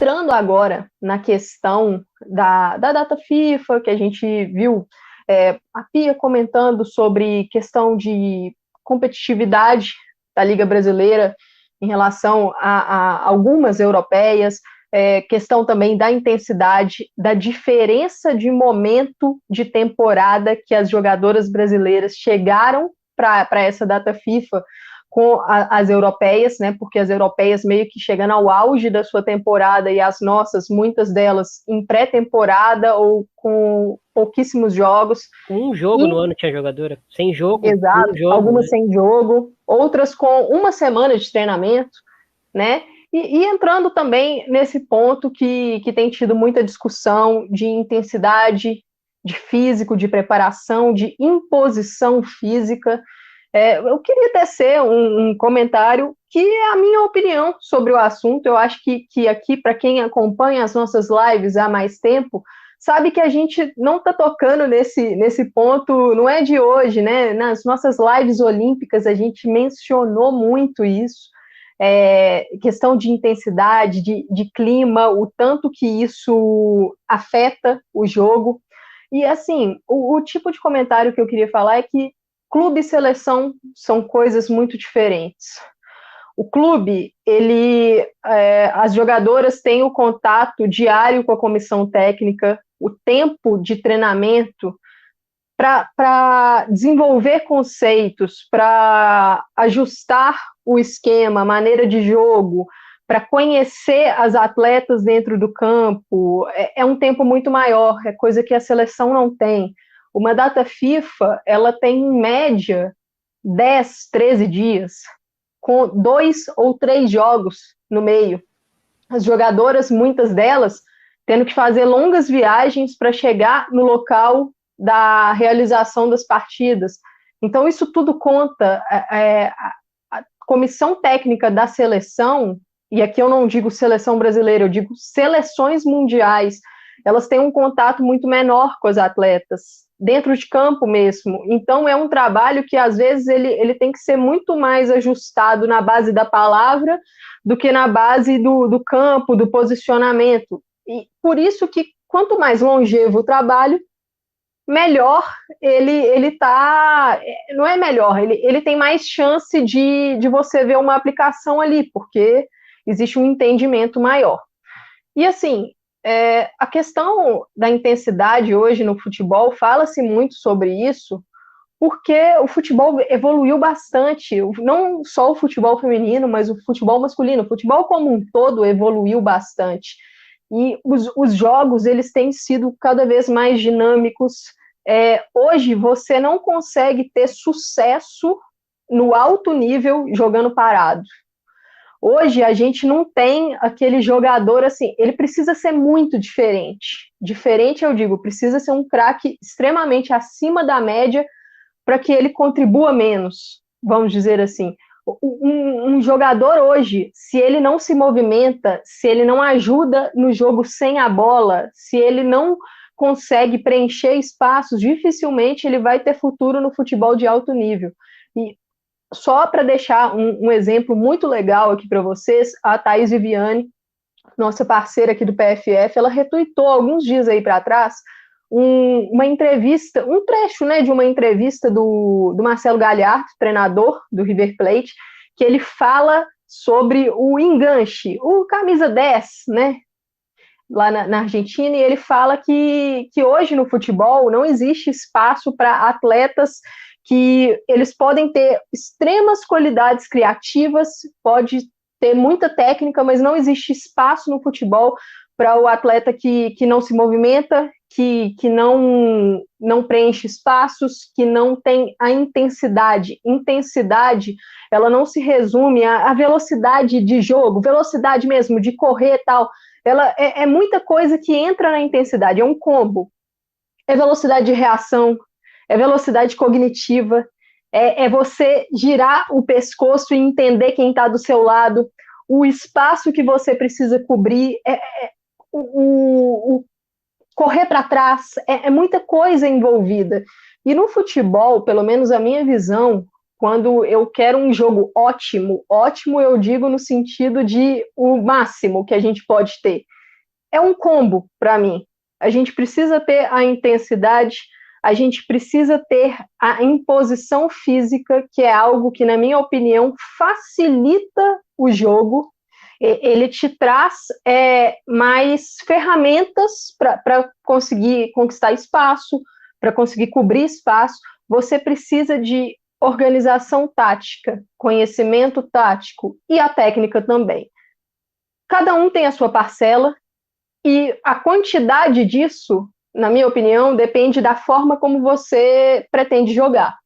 entrando agora na questão da data FIFA, que a gente viu a Pia comentando sobre questão de competitividade da Liga Brasileira em relação a algumas europeias, questão também da intensidade, da diferença de momento de temporada que as jogadoras brasileiras chegaram para essa data FIFA com as europeias, né? Porque as europeias meio que chegando ao auge da sua temporada e as nossas, muitas delas em pré-temporada ou com pouquíssimos jogos. Um jogo no ano tinha jogadora. Sem jogo, um Exato, jogo, algumas né? sem jogo, outras com uma semana de treinamento, né? E entrando também nesse ponto que tem tido muita discussão de intensidade, de físico, de preparação, de imposição física. Eu queria tecer um comentário que é a minha opinião sobre o assunto. Eu acho que aqui, para quem acompanha as nossas lives há mais tempo, sabe que a gente não está tocando nesse ponto, não é de hoje, né? Nas nossas lives olímpicas, a gente mencionou muito isso, questão de intensidade, de clima, o tanto que isso afeta o jogo. E, assim, o tipo de comentário que eu queria falar é que clube e seleção são coisas muito diferentes. O clube, as jogadoras têm o contato diário com a comissão técnica, o tempo de treinamento para desenvolver conceitos, para ajustar o esquema, a maneira de jogo, para conhecer as atletas dentro do campo, é um tempo muito maior, é coisa que a seleção não tem. Uma data FIFA, ela tem em média 10, 13 dias, com 2 ou 3 jogos no meio. As jogadoras, muitas delas, tendo que fazer longas viagens para chegar no local da realização das partidas. Então, isso tudo conta. A comissão técnica da seleção, e aqui eu não digo seleção brasileira, eu digo seleções mundiais, elas têm um contato muito menor com as atletas, dentro de campo mesmo. Então, é um trabalho que, às vezes, ele tem que ser muito mais ajustado na base da palavra do que na base do campo, do posicionamento. E por isso que, quanto mais longevo o trabalho, melhor ele tá. Não é melhor, ele tem mais chance de você ver uma aplicação ali, porque existe um entendimento maior. E assim, a questão da intensidade hoje no futebol, fala-se muito sobre isso, porque o futebol evoluiu bastante, não só o futebol feminino, mas o futebol masculino, o futebol como um todo evoluiu bastante. E os jogos, eles têm sido cada vez mais dinâmicos. Hoje, você não consegue ter sucesso no alto nível jogando parado. Hoje, a gente não tem aquele jogador assim, ele precisa ser muito diferente. Diferente, eu digo, precisa ser um craque extremamente acima da média para que ele contribua menos, vamos dizer assim. Um jogador hoje, se ele não se movimenta, se ele não ajuda no jogo sem a bola, se ele não consegue preencher espaços, dificilmente ele vai ter futuro no futebol de alto nível. E só para deixar um exemplo muito legal aqui para vocês, a Thaís Viviane, nossa parceira aqui do PFF, ela retuitou alguns dias aí para trás uma entrevista, um trecho, né, de uma entrevista do Marcelo Galhardo, treinador do River Plate, que ele fala sobre o enganche, o camisa 10, né, lá na Argentina, e ele fala que hoje no futebol não existe espaço para atletas que eles podem ter extremas qualidades criativas, pode ter muita técnica, mas não existe espaço no futebol para o atleta que não se movimenta, que não preenche espaços, que não tem a intensidade. Intensidade, ela não se resume à velocidade de jogo, velocidade mesmo, de correr e tal. Ela é muita coisa que entra na intensidade, é um combo. É velocidade de reação, é velocidade cognitiva, é você girar o pescoço e entender quem está do seu lado, o espaço que você precisa cobrir, o correr para trás, muita coisa envolvida. E no futebol, pelo menos a minha visão, quando eu quero um jogo ótimo, ótimo eu digo no sentido de o máximo que a gente pode ter. É um combo para mim. A gente precisa ter a intensidade, a gente precisa ter a imposição física, que é algo que, na minha opinião, facilita o jogo. Ele te traz mais ferramentas para conseguir conquistar espaço, para conseguir cobrir espaço. Você precisa de organização tática, conhecimento tático e a técnica também. Cada um tem a sua parcela e a quantidade disso, na minha opinião, depende da forma como você pretende jogar.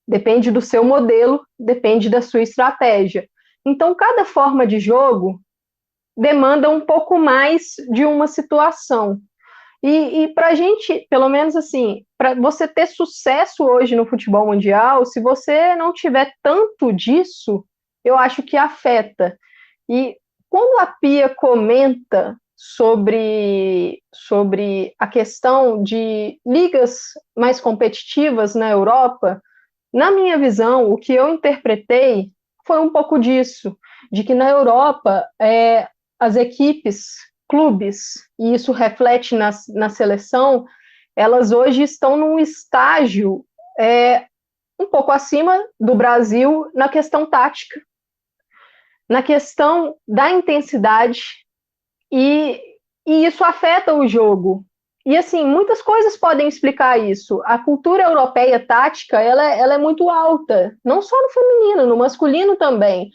Depende do seu modelo, depende da sua estratégia. Então, cada forma de jogo demanda um pouco mais de uma situação. E para a gente, pelo menos assim, para você ter sucesso hoje no futebol mundial, se você não tiver tanto disso, eu acho que afeta. E quando a Pia comenta sobre a questão de ligas mais competitivas na Europa, na minha visão, o que eu interpretei foi um pouco disso, de que na Europa as equipes, clubes, e isso reflete na seleção, elas hoje estão num estágio um pouco acima do Brasil na questão tática, na questão da intensidade, e isso afeta o jogo. E, assim, muitas coisas podem explicar isso. A cultura europeia tática, ela é muito alta, não só no feminino, no masculino também.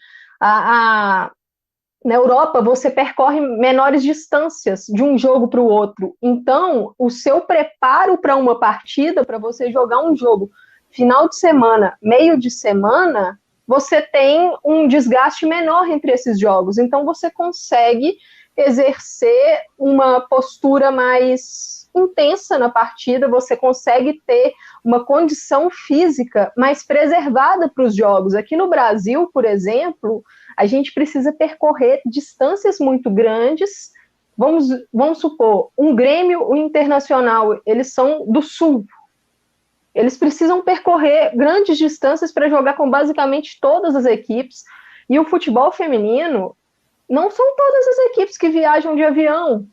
Na Europa, você percorre menores distâncias de um jogo para o outro. Então, o seu preparo para uma partida, para você jogar um jogo final de semana, meio de semana, você tem um desgaste menor entre esses jogos. Então, você consegue exercer uma postura mais intensa na partida, você consegue ter uma condição física mais preservada para os jogos. Aqui no Brasil, por exemplo, a gente precisa percorrer distâncias muito grandes. Vamos supor, um Grêmio, o Internacional, eles são do Sul. Eles precisam percorrer grandes distâncias para jogar com basicamente todas as equipes. E o futebol feminino, não são todas as equipes que viajam de avião.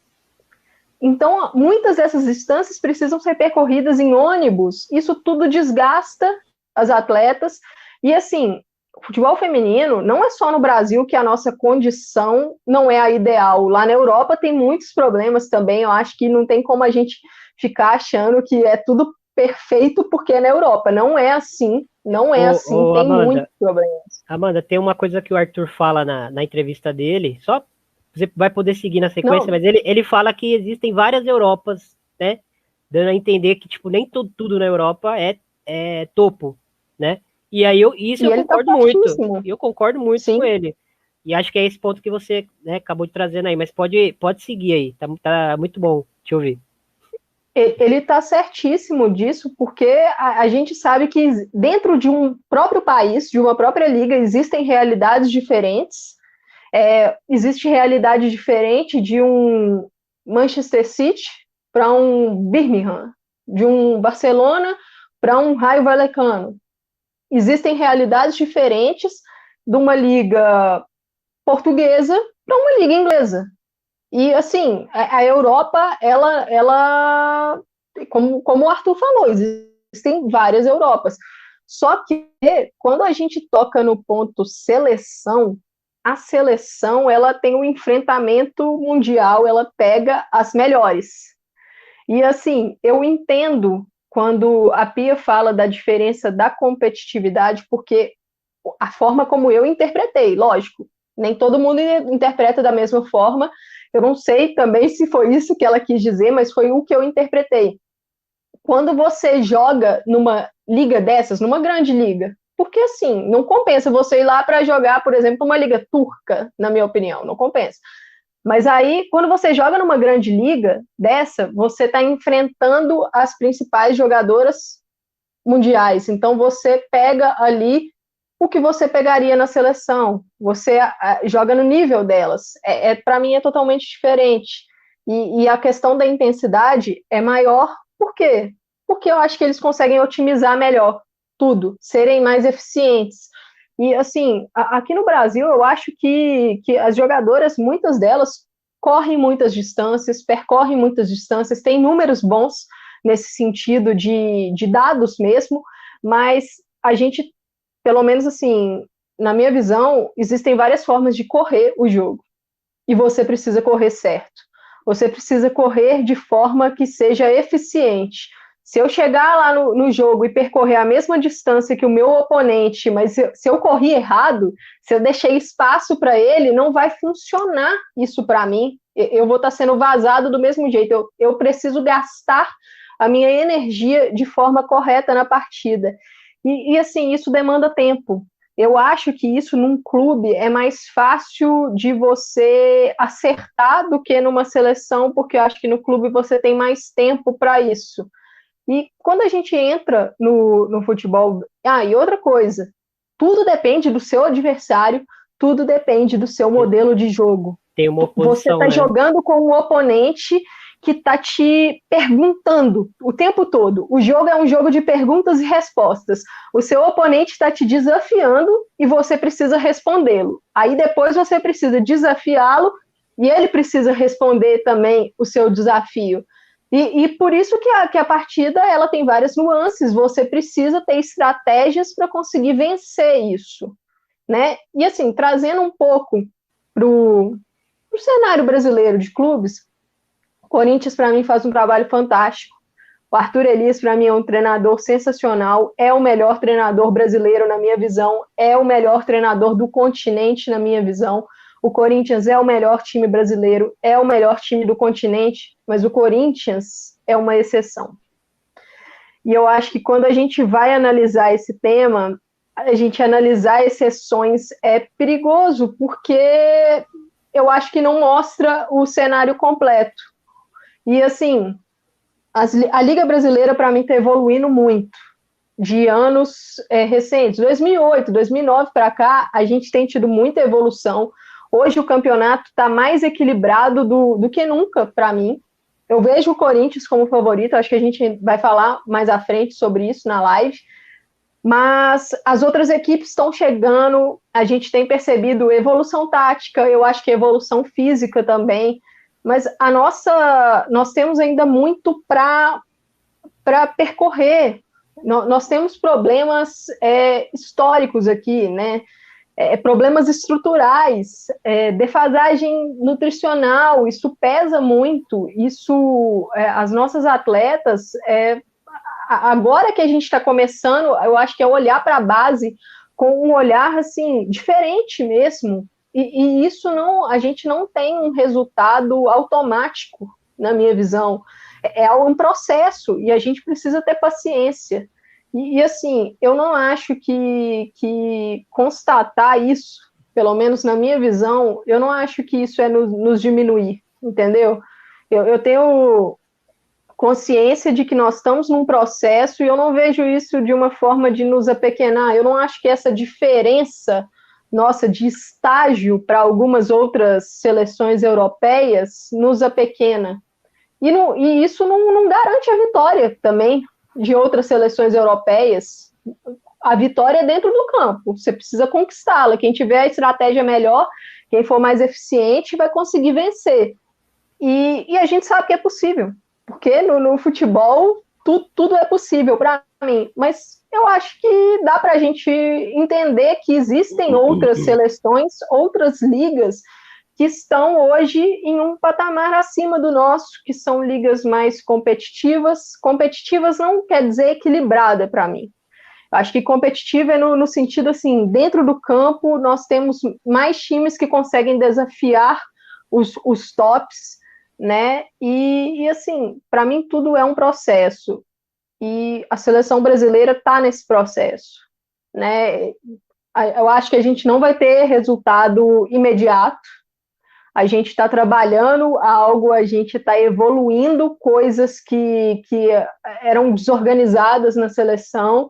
Então, muitas dessas distâncias precisam ser percorridas em ônibus. Isso tudo desgasta as atletas. E, assim, o futebol feminino não é só no Brasil que a nossa condição não é a ideal. Lá na Europa tem muitos problemas também. Eu acho que não tem como a gente ficar achando que é tudo perfeito porque é na Europa. Não é assim. Não é assim. Tem Amanda, muitos problemas. Amanda, tem uma coisa que o Arthur fala na entrevista dele, só você vai poder seguir na sequência, Não. mas ele fala que existem várias Europas, né? Dando a entender que, tipo, nem tudo na Europa é topo, né? E aí eu concordo muito. Eu concordo muito Sim. com ele. E acho que é esse ponto que você, né, acabou de trazendo aí, mas pode seguir aí. Tá muito bom te ouvir. Ele está certíssimo disso, porque a gente sabe que dentro de um próprio país, de uma própria liga, existem realidades diferentes. Existe realidade diferente de um Manchester City para um Birmingham, de um Barcelona para um Raio Vallecano. Existem realidades diferentes de uma liga portuguesa para uma liga inglesa. E, assim, a Europa, ela como o Arthur falou, existem várias Europas. Só que, quando a gente toca no ponto seleção, a seleção, ela tem um enfrentamento mundial, ela pega as melhores. E, assim, eu entendo quando a Pia fala da diferença da competitividade, porque a forma como eu interpretei, lógico, nem todo mundo interpreta da mesma forma. Eu não sei também se foi isso que ela quis dizer, mas foi o que eu interpretei. Quando você joga numa liga dessas, numa grande liga, porque assim, não compensa você ir lá para jogar, por exemplo, uma liga turca, na minha opinião, não compensa. Mas aí, quando você joga numa grande liga dessa, você está enfrentando as principais jogadoras mundiais. Então, você pega ali o que você pegaria na seleção. Você joga no nível delas. Para mim, é totalmente diferente. E a questão da intensidade é maior. Por quê? Porque eu acho que eles conseguem otimizar melhor. tudo, serem mais eficientes. E, assim, aqui no Brasil, eu acho que as jogadoras, muitas delas, correm muitas distâncias, percorrem muitas distâncias, têm números bons nesse sentido de dados mesmo, mas a gente, pelo menos assim, na minha visão, existem várias formas de correr o jogo. E você precisa correr certo. Você precisa correr de forma que seja eficiente. Se eu chegar lá no jogo e percorrer a mesma distância que o meu oponente, mas se eu corri errado, se eu deixei espaço para ele, não vai funcionar isso para mim. Eu vou estar sendo vazado do mesmo jeito. Eu preciso gastar a minha energia de forma correta na partida. E assim, isso demanda tempo. Eu acho que isso num clube é mais fácil de você acertar do que numa seleção, porque eu acho que no clube você tem mais tempo para isso. E quando a gente entra no futebol. E outra coisa, tudo depende do seu adversário, tudo depende do seu modelo de jogo. Tem uma oposição, você está jogando com um oponente que está te perguntando o tempo todo. O jogo é um jogo de perguntas e respostas. O seu oponente está te desafiando e você precisa respondê-lo. Aí depois você precisa desafiá-lo e ele precisa responder também o seu desafio. E por isso que a partida ela tem várias nuances, você precisa ter estratégias para conseguir vencer isso, né? E assim, trazendo um pouco para o cenário brasileiro de clubes, o Corinthians para mim faz um trabalho fantástico, o Arthur Elias para mim é um treinador sensacional, é o melhor treinador brasileiro na minha visão, é o melhor treinador do continente na minha visão. O Corinthians é o melhor time brasileiro, é o melhor time do continente, mas o Corinthians é uma exceção. E eu acho que quando a gente vai analisar esse tema, a gente analisar exceções é perigoso, porque eu acho que não mostra o cenário completo. E assim, a Liga Brasileira para mim está evoluindo muito, de anos recentes, 2008, 2009 para cá, a gente tem tido muita evolução. Hoje o campeonato está mais equilibrado do que nunca para mim. Eu vejo o Corinthians como favorito, acho que a gente vai falar mais à frente sobre isso na live, mas as outras equipes estão chegando, a gente tem percebido evolução tática, eu acho que evolução física também, mas nós temos ainda muito para percorrer. Nós temos problemas históricos aqui, né? Problemas estruturais, defasagem nutricional, isso pesa muito, as nossas atletas, agora que a gente está começando, eu acho que é olhar para a base com um olhar, assim, diferente mesmo, e isso a gente não tem um resultado automático, na minha visão, é um processo, e a gente precisa ter paciência. E assim, eu não acho que constatar isso, pelo menos na minha visão, eu não acho que isso é nos diminuir, entendeu? Eu tenho consciência de que nós estamos num processo e eu não vejo isso de uma forma de nos apequenar. Eu não acho que essa diferença nossa de estágio para algumas outras seleções europeias nos apequena. E isso não garante a vitória também de outras seleções europeias. A vitória é dentro do campo, você precisa conquistá-la. Quem tiver a estratégia melhor, quem for mais eficiente, vai conseguir vencer. E a gente sabe que é possível, porque no futebol tudo é possível para mim, mas eu acho que dá para a gente entender que existem outras seleções, outras ligas que estão hoje em um patamar acima do nosso, que são ligas mais competitivas. Competitivas não quer dizer equilibrada para mim. Eu acho que competitiva é no sentido assim, dentro do campo nós temos mais times que conseguem desafiar os tops, né? E assim, para mim tudo é um processo. E a seleção brasileira está nesse processo, né? Eu acho que a gente não vai ter resultado imediato. A gente está trabalhando algo, a gente está evoluindo coisas que eram desorganizadas na seleção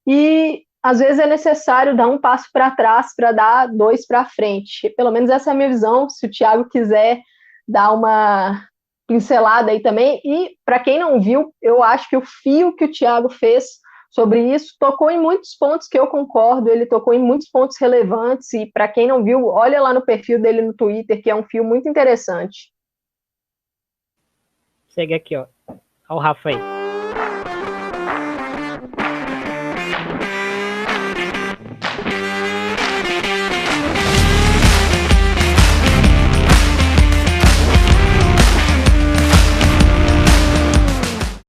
e às vezes é necessário dar um passo para trás para dar dois para frente. Pelo menos essa é a minha visão, se o Thiago quiser dar uma pincelada aí também. E para quem não viu, eu acho que o fio que o Thiago fez sobre isso, tocou em muitos pontos que eu concordo, ele tocou em muitos pontos relevantes, e para quem não viu, olha lá no perfil dele no Twitter, que é um fio muito interessante. Segue aqui, ó. Olha o Rafa aí.